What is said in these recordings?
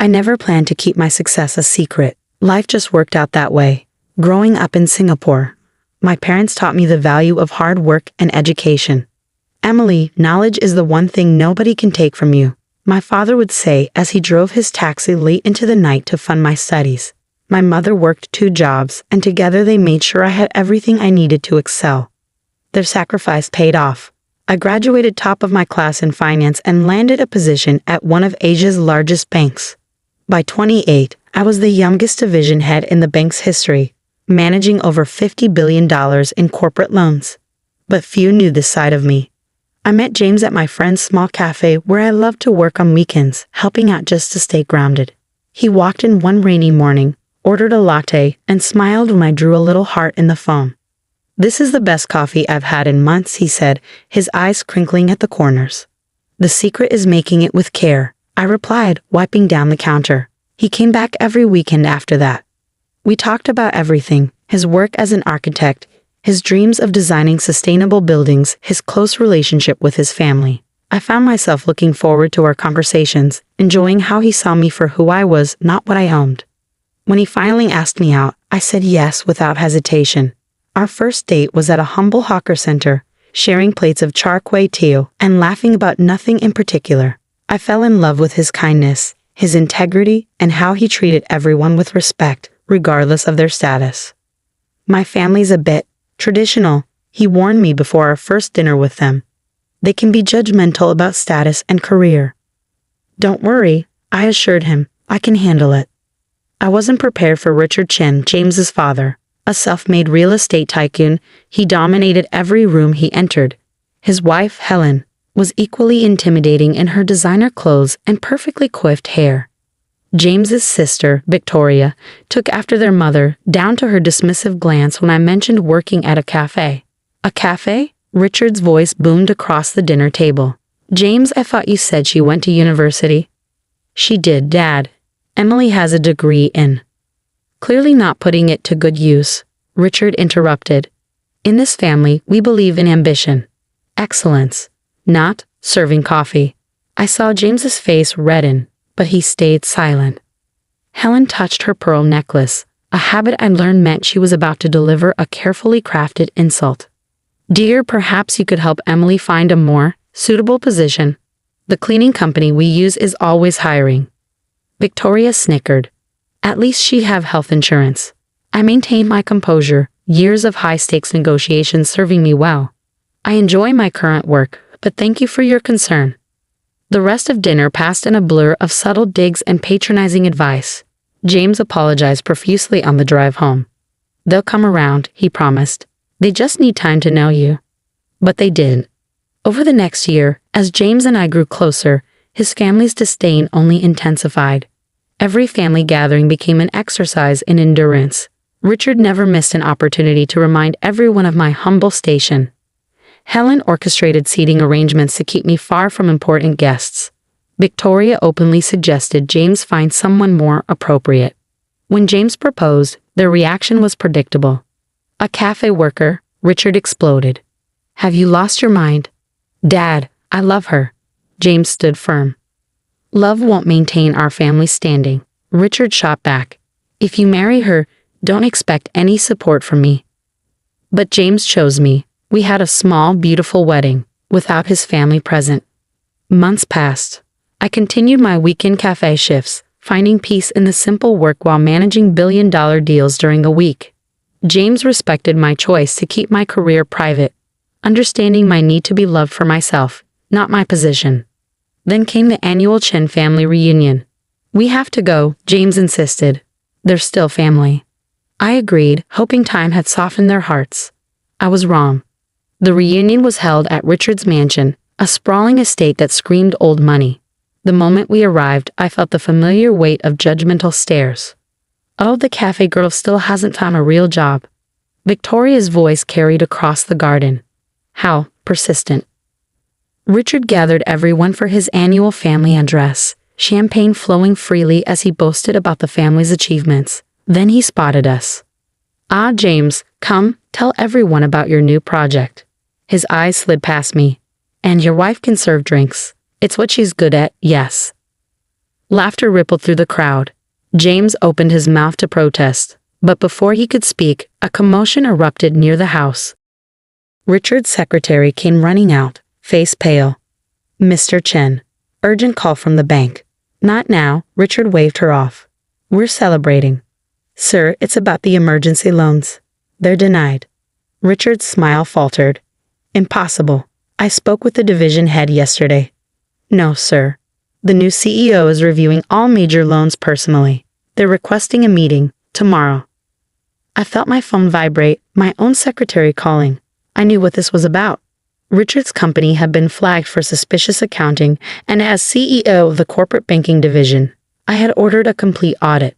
I never planned to keep my success a secret. Life just worked out that way. Growing up in Singapore, my parents taught me the value of hard work and education. Emily, knowledge is the one thing nobody can take from you, my father would say as he drove his taxi late into the night to fund my studies. My mother worked 2 jobs, and together they made sure I had everything I needed to excel. Their sacrifice paid off. I graduated top of my class in finance and landed a position at one of Asia's largest banks. By 28, I was the youngest division head in the bank's history, managing over $50 billion in corporate loans. But few knew this side of me. I met James at my friend's small cafe where I loved to work on weekends, helping out just to stay grounded. He walked in one rainy morning, ordered a latte, and smiled when I drew a little heart in the foam. "This is the best coffee I've had in months," he said, his eyes crinkling at the corners. "The secret is making it with care," I replied, wiping down the counter. He came back every weekend after that. We talked about everything: his work as an architect, his dreams of designing sustainable buildings, his close relationship with his family. I found myself looking forward to our conversations, enjoying how he saw me for who I was, not what I owned. When he finally asked me out, I said yes without hesitation. Our first date was at a humble hawker center, sharing plates of char kway teow and laughing about nothing in particular. I fell in love with his kindness, his integrity, and how he treated everyone with respect, regardless of their status. "My family's a bit traditional," he warned me before our first dinner with them. "They can be judgmental about status and career." "Don't worry," I assured him, "I can handle it." I wasn't prepared for Richard Chen, James's father. A self-made real estate tycoon, he dominated every room he entered. His wife, Helen, was equally intimidating in her designer clothes and perfectly coiffed hair. James's sister, Victoria, took after their mother, down to her dismissive glance when I mentioned working at a cafe. "A cafe?" Richard's voice boomed across the dinner table. "James, I thought you said she went to university." "She did, Dad. Emily has a degree in—" Clearly not putting it to good use, Richard interrupted. "In this family, we believe in ambition. Excellence. Not serving coffee." I saw James's face redden, but he stayed silent. Helen touched her pearl necklace, a habit I learned meant she was about to deliver a carefully crafted insult. "Dear, perhaps you could help Emily find a more suitable position. The cleaning company we use is always hiring." Victoria snickered. "At least she'd have health insurance." I maintained my composure, years of high-stakes negotiations serving me well. "I enjoy my current work, but thank you for your concern." The rest of dinner passed in a blur of subtle digs and patronizing advice. James apologized profusely on the drive home. "They'll come around," he promised. "They just need time to know you." But they didn't. Over the next year, as James and I grew closer, his family's disdain only intensified. Every family gathering became an exercise in endurance. Richard never missed an opportunity to remind everyone of my humble station. Helen orchestrated seating arrangements to keep me far from important guests. Victoria openly suggested James find someone more appropriate. When James proposed, their reaction was predictable. "A cafe worker," Richard exploded. "Have you lost your mind?" "Dad, I love her." James stood firm. "Love won't maintain our family standing," Richard shot back. "If you marry her, don't expect any support from me." But James chose me. We had a small, beautiful wedding, without his family present. Months passed. I continued my weekend cafe shifts, finding peace in the simple work while managing billion-dollar deals during the week. James respected my choice to keep my career private, understanding my need to be loved for myself, not my position. Then came the annual Chen family reunion. "We have to go," James insisted. "They're still family." I agreed, hoping time had softened their hearts. I was wrong. The reunion was held at Richard's mansion, a sprawling estate that screamed old money. The moment we arrived, I felt the familiar weight of judgmental stares. "Oh, the cafe girl still hasn't found a real job." Victoria's voice carried across the garden. How persistent. Richard gathered everyone for his annual family address, champagne flowing freely as he boasted about the family's achievements. Then he spotted us. "Ah, James, come, tell everyone about your new project." His eyes slid past me. "And your wife can serve drinks. It's what she's good at, yes." Laughter rippled through the crowd. James opened his mouth to protest, but before he could speak, a commotion erupted near the house. Richard's secretary came running out, face pale. "Mr. Chen, urgent call from the bank." "Not now," Richard waved her off. "We're celebrating." "Sir, it's about the emergency loans. They're denied." Richard's smile faltered. "Impossible. I spoke with the division head yesterday." "No, sir. The new CEO is reviewing all major loans personally. They're requesting a meeting tomorrow." I felt my phone vibrate, my own secretary calling. I knew what this was about. Richard's company had been flagged for suspicious accounting, and as CEO of the corporate banking division, I had ordered a complete audit.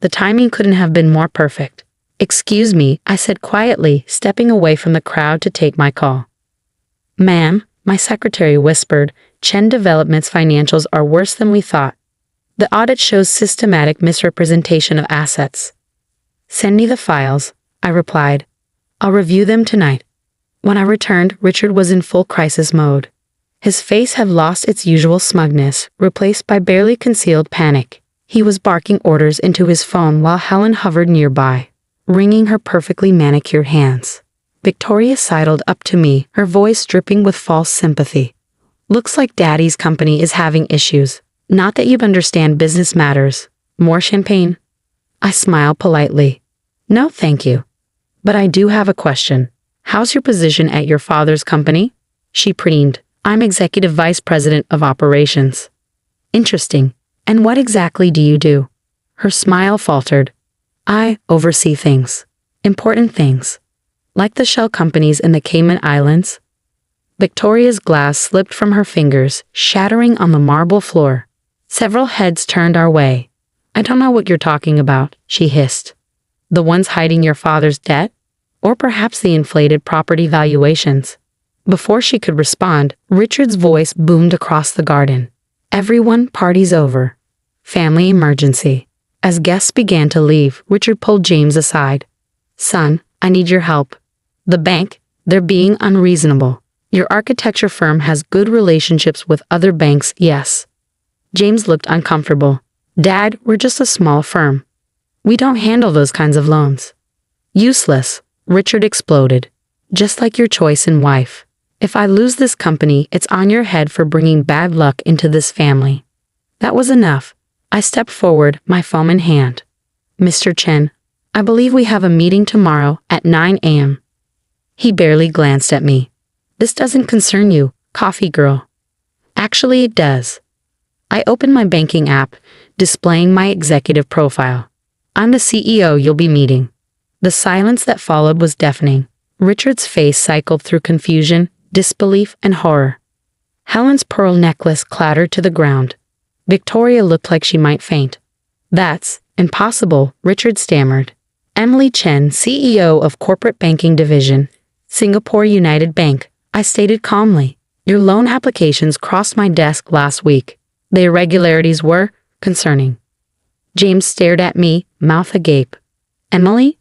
The timing couldn't have been more perfect. "Excuse me," I said quietly, stepping away from the crowd to take my call. "Ma'am," my secretary whispered, "Chen Development's financials are worse than we thought. The audit shows systematic misrepresentation of assets." "Send me the files," I replied. "I'll review them tonight." When I returned, Richard was in full crisis mode. His face had lost its usual smugness, replaced by barely concealed panic. He was barking orders into his phone while Helen hovered nearby, wringing her perfectly manicured hands. Victoria sidled up to me, her voice dripping with false sympathy. "Looks like Daddy's company is having issues. Not that you understand business matters. More champagne?" I smiled politely. "No, thank you. But I do have a question. How's your position at your father's company?" She preened. "I'm Executive Vice President of Operations." "Interesting. And what exactly do you do?" Her smile faltered. "I oversee things. Important things. Like the shell companies in the Cayman Islands." Victoria's glass slipped from her fingers, shattering on the marble floor. Several heads turned our way. "I don't know what you're talking about," she hissed. "The ones hiding your father's debt? Or perhaps the inflated property valuations?" Before she could respond, Richard's voice boomed across the garden. "Everyone, party's over. Family emergency." As guests began to leave, Richard pulled James aside. "Son, I need your help. The bank, they're being unreasonable. Your architecture firm has good relationships with other banks, yes." James looked uncomfortable. "Dad, we're just a small firm. We don't handle those kinds of loans." "Useless," Richard exploded. "Just like your choice in wife. If I lose this company, it's on your head for bringing bad luck into this family." That was enough. I stepped forward, my phone in hand. "Mr. Chen, I believe we have a meeting tomorrow at 9 a.m. He barely glanced at me. "This doesn't concern you, coffee girl." "Actually, it does." I opened my banking app, displaying my executive profile. "I'm the CEO you'll be meeting." The silence that followed was deafening. Richard's face cycled through confusion, disbelief, and horror. Helen's pearl necklace clattered to the ground. Victoria looked like she might faint. "That's impossible," Richard stammered. "Emily Chen, CEO of Corporate Banking Division, Singapore United Bank," I stated calmly. "Your loan applications crossed my desk last week. The irregularities were concerning." James stared at me, mouth agape. "Emily?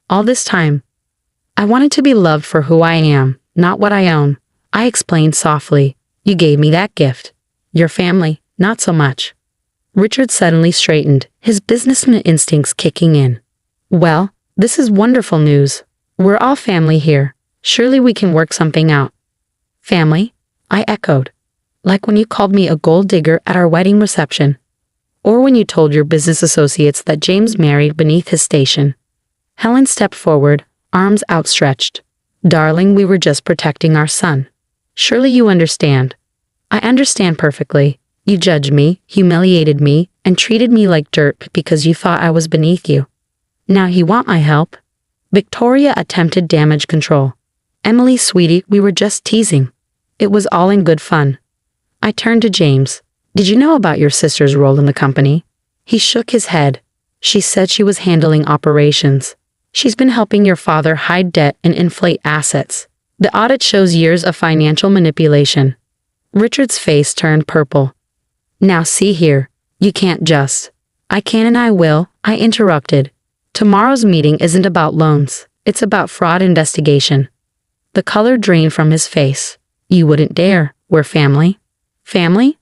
All this time?" "I wanted to be loved for who I am, not what I own," I explained softly. "You gave me that gift. Your family, not so much." Richard suddenly straightened, his businessman instincts kicking in. "Well, this is wonderful news. We're all family here. Surely we can work something out." "Family?" I echoed. "Like when you called me a gold digger at our wedding reception. Or when you told your business associates that James married beneath his station." Helen stepped forward, arms outstretched. "Darling, we were just protecting our son. Surely you understand." "I understand perfectly. You judged me, humiliated me, and treated me like dirt because you thought I was beneath you. Now you want my help." Victoria attempted damage control. "Emily, sweetie, we were just teasing. It was all in good fun." I turned to James. "Did you know about your sister's role in the company?" He shook his head. "She said she was handling operations. She's been helping your father hide debt and inflate assets. The audit shows years of financial manipulation." Richard's face turned purple. "Now see here, you can't just." "I can and I will," I interrupted. "Tomorrow's meeting isn't about loans. It's about fraud investigation." The color drained from his face. "You wouldn't dare. We're family." "Family?"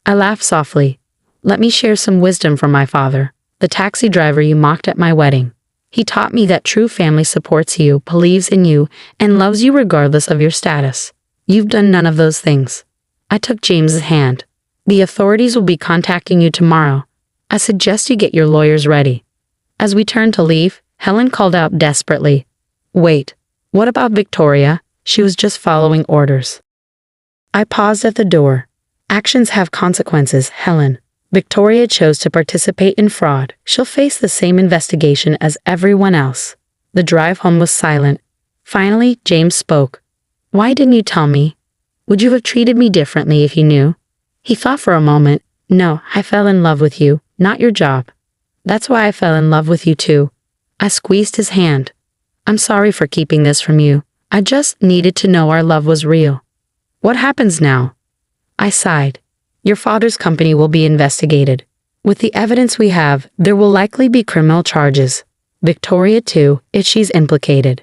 I laughed softly. Let me share some wisdom from my father, the taxi driver you mocked at my wedding. He taught me that true family supports you, believes in you, and loves you regardless of your status. You've done none of those things. I took James's hand. The authorities will be contacting you tomorrow. I suggest you get your lawyers ready. As we turned to leave, Helen called out desperately, "Wait, what about Victoria? She was just following orders." I paused at the door. Actions have consequences, Helen. Victoria chose to participate in fraud. She'll face the same investigation as everyone else. The drive home was silent. Finally, James spoke. "Why didn't you tell me? Would you have treated me differently if you knew?" He thought for a moment. "No, I fell in love with you, not your job. That's why I fell in love with you too." I squeezed his hand. "I'm sorry for keeping this from you. I just needed to know our love was real." "What happens now?" I sighed. "Your father's company will be investigated. With the evidence we have, there will likely be criminal charges. Victoria too, if she's implicated.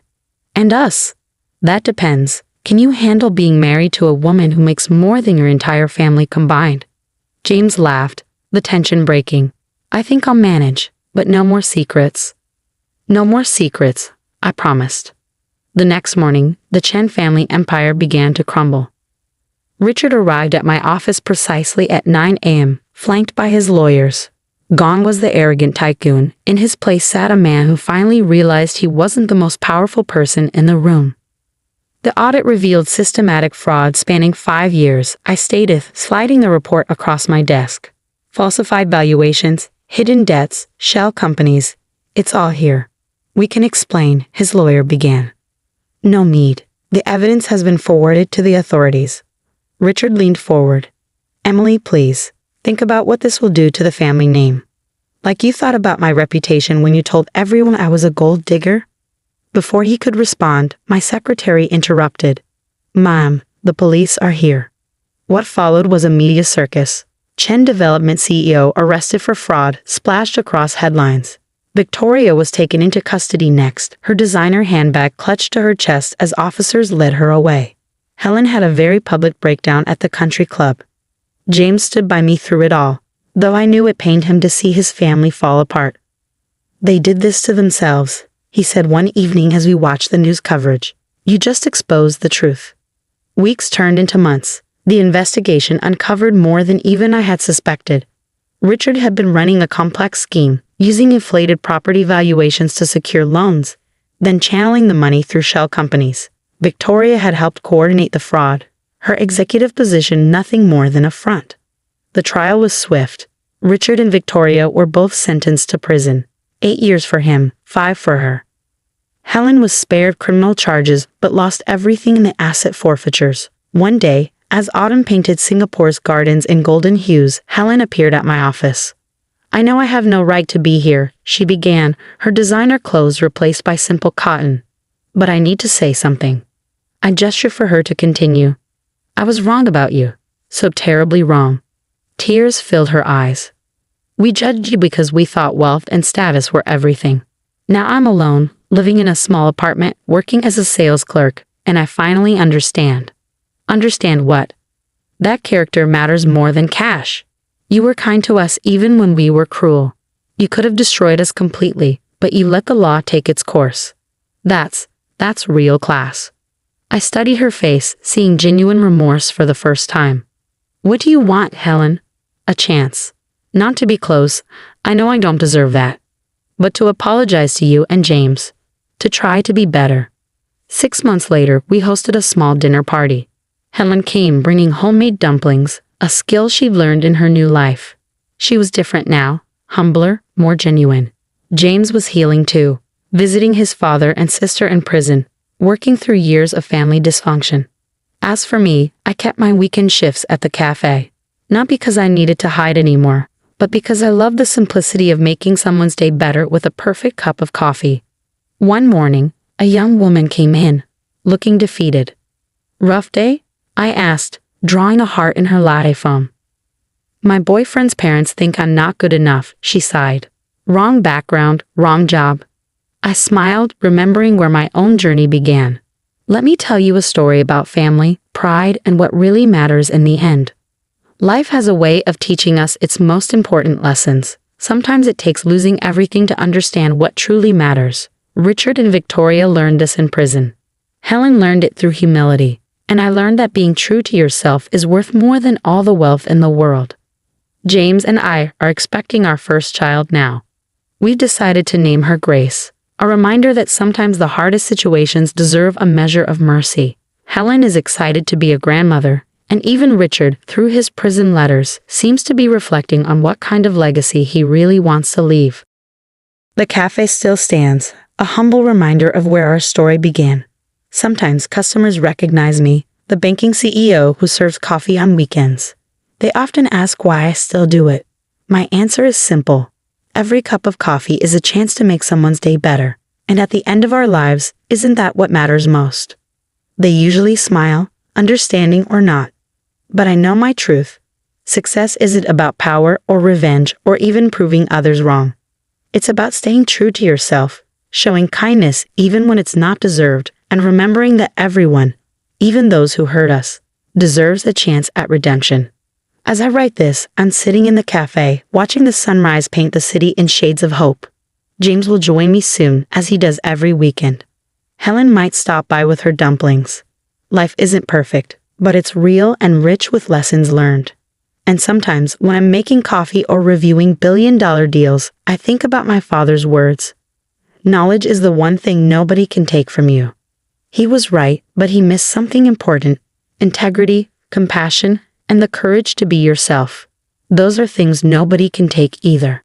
And us. That depends. Can you handle being married to a woman who makes more than your entire family combined?" James laughed, the tension breaking. "I think I'll manage, but no more secrets." "No more secrets," I promised. The next morning, the Chen family empire began to crumble. Richard arrived at my office precisely at 9 a.m., flanked by his lawyers. Gone was the arrogant tycoon. In his place sat a man who finally realized he wasn't the most powerful person in the room. The audit revealed systematic fraud spanning 5 years, I stated, sliding the report across my desk. Falsified valuations, hidden debts, shell companies. It's all here. "We can explain," his lawyer began. "No need. The evidence has been forwarded to the authorities." Richard leaned forward. "Emily, please, think about what this will do to the family name. Like you thought about my reputation when you told everyone I was a gold digger?" Before he could respond, my secretary interrupted. "Ma'am, the police are here." What followed was a media circus. Chen Development CEO arrested for fraud splashed across headlines. Victoria was taken into custody next, her designer handbag clutched to her chest as officers led her away. Helen had a very public breakdown at the country club. James stood by me through it all, though I knew it pained him to see his family fall apart. "They did this to themselves," he said one evening as we watched the news coverage. "You just exposed the truth." Weeks turned into months. The investigation uncovered more than even I had suspected. Richard had been running a complex scheme, using inflated property valuations to secure loans, then channeling the money through shell companies. Victoria had helped coordinate the fraud, her executive position nothing more than a front. The trial was swift. Richard and Victoria were both sentenced to prison. 8 years for him, 5 for her. Helen was spared criminal charges but lost everything in the asset forfeitures. One day, as autumn painted Singapore's gardens in golden hues, Helen appeared at my office. "I know I have no right to be here," she began, her designer clothes replaced by simple cotton. "But I need to say something." I gestured for her to continue. "I was wrong about you. So terribly wrong." Tears filled her eyes. "We judged you because we thought wealth and status were everything. Now I'm alone, living in a small apartment, working as a sales clerk, and I finally understand." "Understand what?" "That character matters more than cash. You were kind to us even when we were cruel. You could have destroyed us completely, but you let the law take its course. That's real class." I studied her face, seeing genuine remorse for the first time. "What do you want, Helen?" "A chance. Not to be close. I know I don't deserve that. But to apologize to you and James. To try to be better." 6 months later, we hosted a small dinner party. Helen came bringing homemade dumplings, a skill she'd learned in her new life. She was different now, humbler, more genuine. James was healing too, visiting his father and sister in prison, working through years of family dysfunction. As for me, I kept my weekend shifts at the cafe. Not because I needed to hide anymore, but because I loved the simplicity of making someone's day better with a perfect cup of coffee. One morning, a young woman came in, looking defeated. "Rough day?" I asked, drawing a heart in her latte foam. "My boyfriend's parents think I'm not good enough," she sighed. "Wrong background, wrong job." I smiled, remembering where my own journey began. "Let me tell you a story about family, pride, and what really matters in the end." Life has a way of teaching us its most important lessons. Sometimes it takes losing everything to understand what truly matters. Richard and Victoria learned this in prison. Helen learned it through humility, and I learned that being true to yourself is worth more than all the wealth in the world. James and I are expecting our first child now. We've decided to name her Grace, a reminder that sometimes the hardest situations deserve a measure of mercy. Helen is excited to be a grandmother, and even Richard, through his prison letters, seems to be reflecting on what kind of legacy he really wants to leave. The cafe still stands, a humble reminder of where our story began. Sometimes customers recognize me, the banking CEO who serves coffee on weekends. They often ask why I still do it. My answer is simple. Every cup of coffee is a chance to make someone's day better, and at the end of our lives, isn't that what matters most? They usually smile, understanding or not. But I know my truth. Success isn't about power or revenge or even proving others wrong. It's about staying true to yourself, showing kindness even when it's not deserved, and remembering that everyone, even those who hurt us, deserves a chance at redemption. As I write this, I'm sitting in the cafe, watching the sunrise paint the city in shades of hope. James will join me soon, as he does every weekend. Helen might stop by with her dumplings. Life isn't perfect, but it's real and rich with lessons learned. And sometimes, when I'm making coffee or reviewing billion-dollar deals, I think about my father's words. Knowledge is the one thing nobody can take from you. He was right, but he missed something important: integrity, compassion, and the courage to be yourself. Those are things nobody can take either.